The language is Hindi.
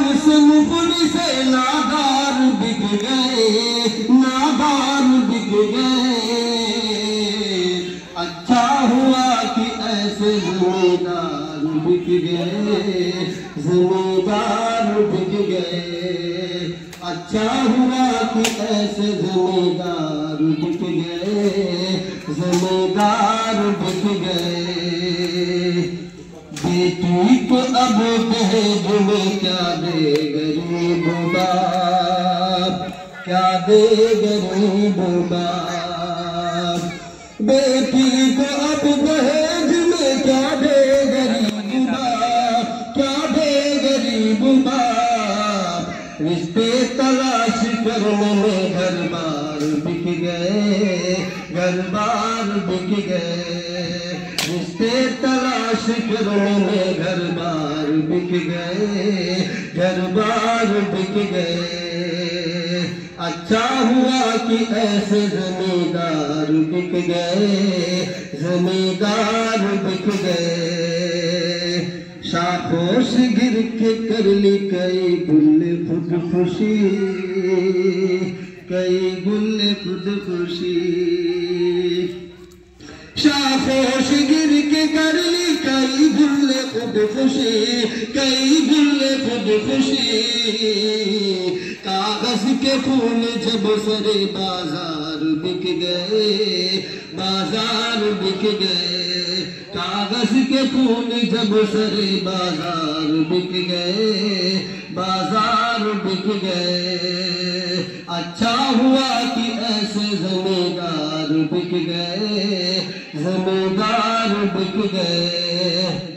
उस मुफलिस नादार बिक गए, नादार बिक गए। अच्छा हुआ कि ऐसे जमींदार बिक गए, जमींदार बिक गए। अच्छा हुआ कि ऐसे जमींदार बिक गए, जमींदार बिक गए। बेटी को अब दहेज में क्या दे गरीब बाप, क्या दे गरीब बाप। बेटी को अब दहेज में क्या दे गरीब बाप, क्या दे गरीब बाप। रिश्ते तलाश करने में घर बार बिक गए, घर बार बिक गए। रिश्ते तलाश करने में घर बार बिक गए, घर बार बिक गए। अच्छा हुआ कि ऐसे जमींदार बिक गए, जमींदार बिक गए। शाखों से गिर के कर ली कई गुल खुदकुशी, कई गुल खुदकुशी। शाखों से गिर के कर ली कई गुल खुदकुशी, कई गुल खुदकुशी। कागज के फूल जब सरे बाजार बिक गए, बाजार बिक गए। कागज के फूल जब सरे बाजार बिक गए, बाजार बिक गए। अच्छा हुआ कि ऐसे जमींदार बिक गए, जमींदार बिक गए।